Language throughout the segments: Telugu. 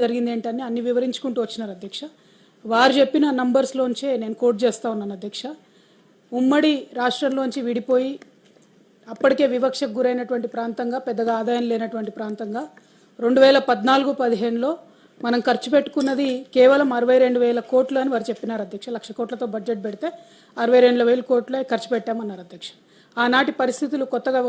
జరిగింది ఏంటని అన్ని వివరించుకుంటూ వచ్చినారు అధ్యక్ష. వారు చెప్పిన నంబర్స్లోంచే నేను కోట్ చేస్తూ ఉన్నాను అధ్యక్ష. ఉమ్మడి రాష్ట్రంలోంచి విడిపోయి అప్పటికే వివక్షకు గురైనటువంటి ప్రాంతంగా, పెద్దగా ఆదాయం లేనటువంటి ప్రాంతంగా 2014-15లో మనం ఖర్చు పెట్టుకున్నది కేవలం 62,000 కోట్లు అని వారు చెప్పినారు అధ్యక్ష. 1,00,000 కోట్లతో బడ్జెట్ పెడితే 62,000 కోట్లే ఖర్చు పెట్టామన్నారు అధ్యక్ష. ఆనాటి పరిస్థితులు కొత్తగా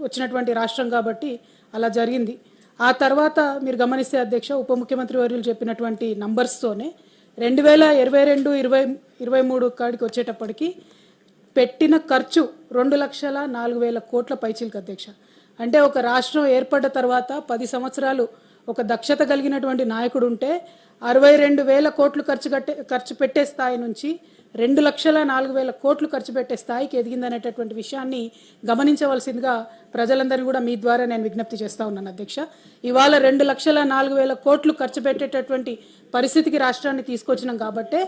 వచ్చినటువంటి రాష్ట్రం కాబట్టి అలా జరిగింది. ఆ తర్వాత మీరు గమనిస్తే అధ్యక్ష, ఉప ముఖ్యమంత్రి వర్యులు చెప్పినటువంటి నంబర్స్తోనే 2022-23 కాడికి వచ్చేటప్పటికి పెట్టిన ఖర్చు 2,04,000 కోట్ల పైచిలకు అధ్యక్ష. అంటే ఒక రాష్ట్రం ఏర్పడ్డ తర్వాత 10 సంవత్సరాలు ఒక దక్షత కలిగినటువంటి నాయకుడు ఉంటే 62,000 కోట్లు ఖర్చు పెట్టే స్థాయి నుంచి 2,04,000 కోట్లు ఖర్చు పెట్టే స్థాయికి ఎదిగిందనేటటువంటి విషయాన్ని గమనించవలసిందిగా ప్రజలందరినీ కూడా మీ ద్వారా నేను విజ్ఞప్తి చేస్తూ ఉన్నాను అధ్యక్ష. ఇవాళ 2,04,000 కోట్లు ఖర్చు పెట్టేటటువంటి పరిస్థితికి రాష్ట్రాన్ని తీసుకొచ్చినాం కాబట్టే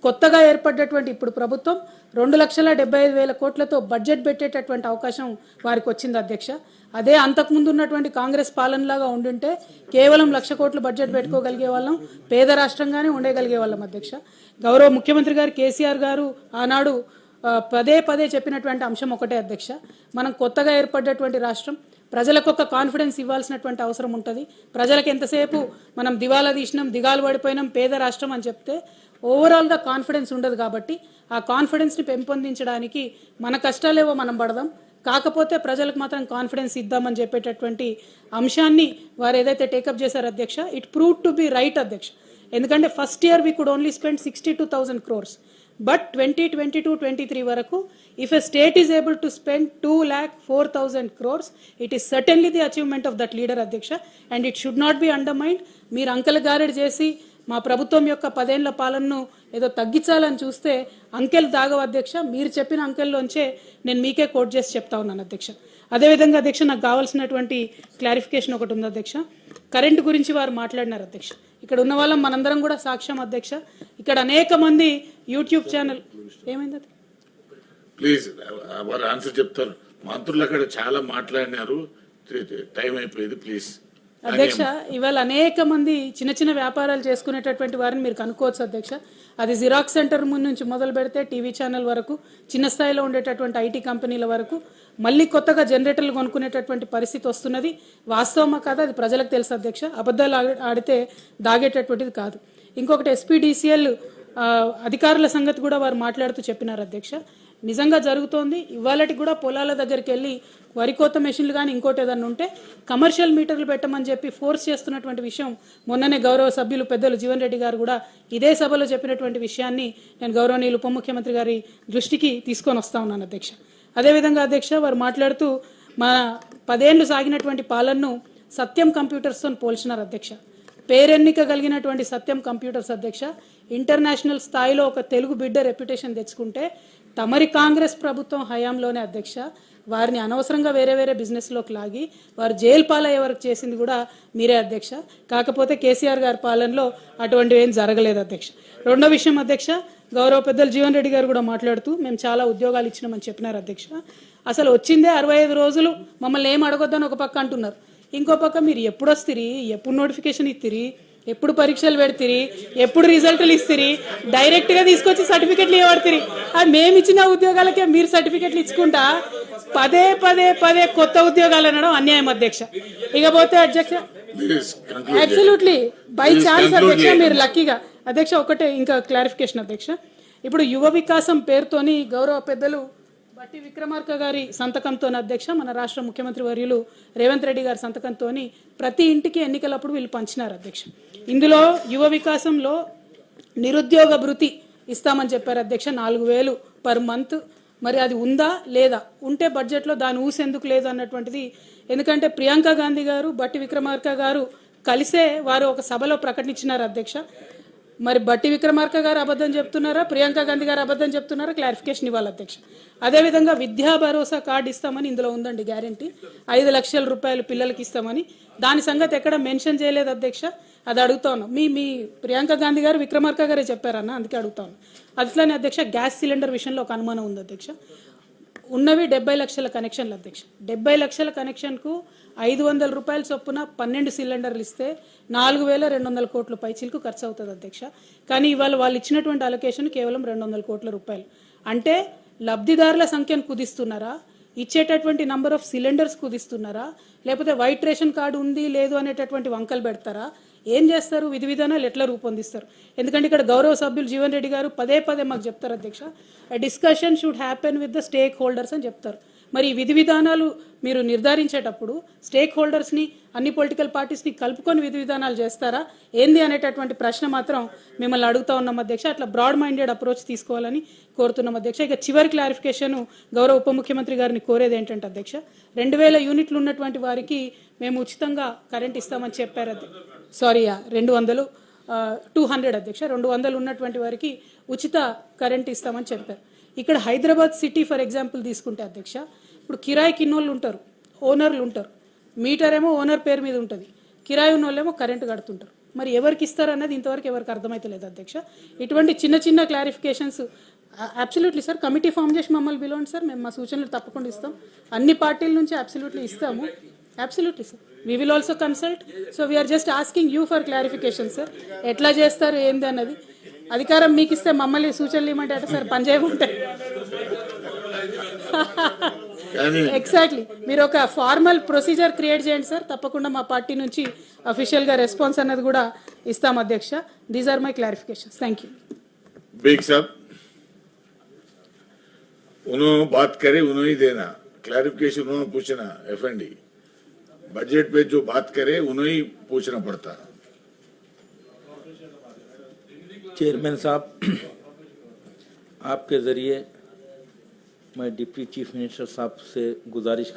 కొత్తగా ఏర్పడ్డటువంటి ఇప్పుడు ప్రభుత్వం 2,75,000 కోట్లతో బడ్జెట్ పెట్టేటటువంటి అవకాశం వారికి వచ్చింది అధ్యక్ష. అదే అంతకుముందు ఉన్నటువంటి కాంగ్రెస్ పాలనలాగా ఉండుంటే కేవలం 1,00,000 కోట్లు బడ్జెట్ పెట్టుకోగలిగే వాళ్ళం, పేద రాష్ట్రంగానే ఉండగలిగే వాళ్ళం అధ్యక్ష. గౌరవ ముఖ్యమంత్రి గారు కేసీఆర్ గారు ఆనాడు పదే పదే చెప్పినటువంటి అంశం ఒకటే అధ్యక్ష. మనం కొత్తగా ఏర్పడ్డటువంటి రాష్ట్రం, ప్రజలకు ఒక కాన్ఫిడెన్స్ ఇవ్వాల్సినటువంటి అవసరం ఉంటుంది. ప్రజలకు ఎంతసేపు మనం దివాలా తీసినాం, దిగాలు పడిపోయినాం, పేద రాష్ట్రం అని చెప్తే ఓవరాల్గా కాన్ఫిడెన్స్ ఉండదు. కాబట్టి ఆ కాన్ఫిడెన్స్ని పెంపొందించడానికి మన కష్టాలేవో మనం పడదాం, కాకపోతే ప్రజలకు మాత్రం కాన్ఫిడెన్స్ ఇద్దామని చెప్పేటటువంటి అంశాన్ని వారు ఏదైతే టేకప్ చేశారు అధ్యక్ష, it prove to be right అధ్యక్ష. ఎందుకంటే first year we could only spend 62,000 crores, but 2022-23 వరకు if a state is able to spend 2,04,000 crores, it is certainly the achievement of that leader అధ్యక్ష, and it should not be undermined. మీరు అంకెల గారెడ్ చేసి మా ప్రభుత్వం యొక్క 10 ఏళ్ల పాలనను ఏదో తగ్గించాలని చూస్తే అంకెలు దాగవు అధ్యక్ష. మీరు చెప్పిన అంకెల్లోంచే నేను మీకే కోట్ చేసి చెప్తా ఉన్నాను అధ్యక్ష. అదేవిధంగా అధ్యక్ష, నాకు కావాల్సినటువంటి క్లారిఫికేషన్ ఒకటి ఉంది అధ్యక్ష. కరెంటు గురించి వారు మాట్లాడినారు అధ్యక్ష. ఇక్కడ ఉన్న వాళ్ళం మనందరం కూడా సాక్ష్యం అధ్యక్ష. ఇక్కడ అనేక మంది యూట్యూబ్ ఛానల్ ఏమైంది ప్లీజ్ వారు ఆన్సర్ చెప్తారు. మంత్రులు అక్కడ చాలా మాట్లాడినారు, టైం అయిపోయింది ప్లీజ్ అధ్యక్ష. ఇవాళ అనేక మంది చిన్న చిన్న వ్యాపారాలు చేసుకునేటటువంటి వారిని మీరు కనుక్కోవచ్చు అధ్యక్ష. అది జిరాక్స్ సెంటర్ ముందు నుంచి మొదలు పెడితే టీవీ ఛానల్ వరకు, చిన్న స్థాయిలో ఉండేటటువంటి ఐటీ కంపెనీల వరకు మళ్ళీ కొత్తగా జనరేటర్లు కొనుక్కునేటటువంటి పరిస్థితి వస్తున్నది. వాస్తవమా కాదా అది ప్రజలకు తెలుసు అధ్యక్ష. అబద్ధాలు ఆడితే దాగేటటువంటిది కాదు. ఇంకొకటి SPDCL అధికారుల సంగతి కూడా వారు మాట్లాడుతూ చెప్పినారు అధ్యక్ష. నిజంగా జరుగుతోంది. ఇవాళకి కూడా పొలాల దగ్గరికి వెళ్ళి వరి కోత మెషిన్లు కానీ ఇంకోటి ఏదన్నా ఉంటే కమర్షియల్ మీటర్లు పెట్టమని చెప్పి ఫోర్స్ చేస్తున్నటువంటి విషయం మొన్ననే గౌరవ సభ్యులు పెద్దలు జీవన్ రెడ్డి గారు కూడా ఇదే సభలో చెప్పినటువంటి విషయాన్ని నేను గౌరవనీయులు ఉప ముఖ్యమంత్రి గారి దృష్టికి తీసుకొని వస్తా ఉన్నాను అధ్యక్ష. అదేవిధంగా అధ్యక్ష, వారు మాట్లాడుతూ మన 10 ఏళ్లు సాగినటువంటి పాలనను సత్యం కంప్యూటర్స్తో పోల్చినారు అధ్యక్ష. పేరెన్నిక కలిగినటువంటి సత్యం కంప్యూటర్స్ అధ్యక్ష ఇంటర్నేషనల్ స్థాయిలో ఒక తెలుగు బిడ్డ రెప్యుటేషన్ తెచ్చుకుంటే తమరి కాంగ్రెస్ ప్రభుత్వం హయాంలోనే అధ్యక్ష వారిని అనవసరంగా వేరే వేరే బిజినెస్లోకి లాగి వారు జైలు పాలయ్యే వరకు చేసింది కూడా మీరే అధ్యక్ష. కాకపోతే కేసీఆర్ గారి పాలనలో అటువంటివి ఏం జరగలేదు అధ్యక్ష. రెండో విషయం అధ్యక్ష, గౌరవ పెద్దలు జీవన్ రెడ్డి గారు కూడా మాట్లాడుతూ మేము చాలా ఉద్యోగాలు ఇచ్చినామని చెప్పినారు అధ్యక్ష. అసలు వచ్చిందే 65 రోజులు, మమ్మల్ని ఏం అడగొద్దని ఒక పక్క అంటున్నారు, ఇంకో పక్క మీరు ఎప్పుడు వస్తురి, ఎప్పుడు నోటిఫికేషన్ ఇస్తురి, ఎప్పుడు పరీక్షలు పెడతారు, ఎప్పుడు రిజల్ట్లు ఇస్తారు, డైరెక్ట్గా తీసుకొచ్చి సర్టిఫికెట్లు ఇవ్వబడతారు. అది మేము ఇచ్చిన ఉద్యోగాలకే మీరు సర్టిఫికెట్లు ఇచ్చుకుంటా పదే పదే పదే కొత్త ఉద్యోగాలు అనడం అన్యాయం అధ్యక్ష. ఇకపోతే అధ్యక్ష అబ్సల్యూట్లీ బై ఛాన్స్ అధ్యక్ష మీరు లక్కీగా అధ్యక్ష. ఒకటే ఇంకా క్లారిఫికేషన్ అధ్యక్ష, ఇప్పుడు యువ వికాసం పేరుతోని గౌరవ పెద్దలు బట్టి విక్రమార్క గారి సంతకంతో అధ్యక్ష మన రాష్ట్ర ముఖ్యమంత్రి వర్యులు రేవంత్ రెడ్డి గారి సంతకంతో ప్రతి ఇంటికి ఎన్నికలప్పుడు వీళ్ళు పంచినారు అధ్యక్ష. ఇందులో యువ వికాసంలో నిరుద్యోగ భృతి ఇస్తామని చెప్పారు అధ్యక్ష, 4,000 పర్ మంత్. మరి అది ఉందా లేదా, ఉంటే బడ్జెట్లో దాని ఊసెందుకు లేదు అన్నటువంటిది. ఎందుకంటే ప్రియాంక గాంధీ గారు బట్టి విక్రమార్క గారు కలిసే వారు ఒక సభలో ప్రకటించినారు అధ్యక్ష. మరి బట్టి విక్రమార్క గారు అబద్ధం చెప్తున్నారా, ప్రియాంక గాంధీ గారు అబద్ధం చెప్తున్నారా, క్లారిఫికేషన్ ఇవ్వాలి అధ్యక్ష. అదేవిధంగా విద్యా భరోసా కార్డు ఇస్తామని ఇందులో ఉందండి గ్యారంటీ, 5 లక్షల రూపాయలు పిల్లలకి ఇస్తామని. దాని సంగతి ఎక్కడ మెన్షన్ చేయలేదు అధ్యక్ష. అది అడుగుతాను, మీ ప్రియాంక గాంధీ గారు విక్రమార్క గారే చెప్పారన్న, అందుకే అడుగుతాను. అట్లనే అధ్యక్ష గ్యాస్ సిలిండర్ విషయంలో ఒక అనుమానం ఉంది అధ్యక్ష. ఉన్నవి 70 లక్షల కనెక్షన్లు అధ్యక్ష. 70 లక్షల కనెక్షన్కు 500 రూపాయల చొప్పున 12 సిలిండర్లు ఇస్తే 4,200 కోట్ల పైచీలకు ఖర్చు అవుతుంది అధ్యక్ష. కానీ ఇవాళ వాళ్ళు ఇచ్చినటువంటి అలొకేషన్ కేవలం 200 కోట్ల రూపాయలు. అంటే లబ్ధిదారుల సంఖ్యను కుదిస్తున్నారా, ఇచ్చేటటువంటి నంబర్ ఆఫ్ సిలిండర్స్ కుదిస్తున్నారా, లేకపోతే వైట్ రేషన్ కార్డు ఉంది లేదు అనేటటువంటి వంకలు పెడతారా, ఏం చేస్తారు, విధి విధానాలు ఎట్లా రూపొందిస్తారు? ఎందుకంటే ఇక్కడ గౌరవ సభ్యులు జీవన్ రెడ్డి గారు పదే పదే మాకు చెప్తారు అధ్యక్ష, discussion should happen with the stake holders అని చెప్తారు. మరి ఈ విధి విధానాలు మీరు నిర్ధారించేటప్పుడు స్టేక్ హోల్డర్స్ని, అన్ని పొలిటికల్ పార్టీస్ని కలుపుకొని విధి విధానాలు చేస్తారా ఏంది అనేటటువంటి ప్రశ్న మాత్రం మిమ్మల్ని అడుగుతా ఉన్నాం అధ్యక్ష. అట్లా బ్రాడ్ మైండెడ్ అప్రోచ్ తీసుకోవాలని కోరుతున్నాం అధ్యక్ష. ఇక చివరి క్లారిఫికేషన్ గౌరవ ఉప ముఖ్యమంత్రి గారిని కోరేది ఏంటంటే అధ్యక్ష, 2000 యూనిట్లు ఉన్నటువంటి వారికి మేము ఉచితంగా కరెంట్ ఇస్తామని చెప్పారు. సారీ 200 అధ్యక్ష, 200 ఉన్నటువంటి వారికి ఉచిత కరెంట్ ఇస్తామని చెప్పారు. ఇక్కడ హైదరాబాద్ సిటీ ఫర్ ఎగ్జాంపుల్ తీసుకుంటే అధ్యక్ష, ఇప్పుడు కిరాయికి ఇన్నోళ్ళు ఉంటారు, ఓనర్లు ఉంటారు. మీటర్ ఏమో ఓనర్ పేరు మీద ఉంటుంది, కిరాయి ఉన్న వాళ్ళేమో కరెంటు కడుతుంటారు. మరి ఎవరికి ఇస్తారు అన్నది ఇంతవరకు ఎవరికి అర్థమైతలేదు అధ్యక్ష. ఇటువంటి చిన్న చిన్న clarifications absolutely sir, committee form చేసి మమ్మల్ని పిలవండి సార్, మేము మా సూచనలు తప్పకుండా ఇస్తాం. అన్ని పార్టీల నుంచి అబ్సల్యూట్లీ ఇస్తాము. Absolutely sir, we will also consult. So we're just asking you for clarification sir, ఎట్లా చేస్తారు ఏంది అన్నది. అధికారం మీకు ఇస్తే మమ్మల్ని సూచనలు ఇవ్వమంటే అట సార్, పని చేయమంటాయి. ఎగ్జాక్ట్లీ, మీరు ఒక ఫార్మల్ ప్రొసీజర్ క్రియేట్ చేయండి సార్, తప్పకుండా మా పార్టీ నుంచి అఫీషియల్గా రెస్పాన్స్ అన్నది కూడా ఇస్తాం అధ్యక్ష. These are my clarifications. Thank you. Beg sahab, उन्होंने बात करे उन्होंने देना क्लैरिफिकेशन, उन्होंने पूछना एफएनडी बजट पे जो बात करे उन्हें ही पूछना पड़ता. चेयरमैन साहब, आपके जरिए मैं डिप्टी चीफ मिनिस्टर साहब से गुजारिश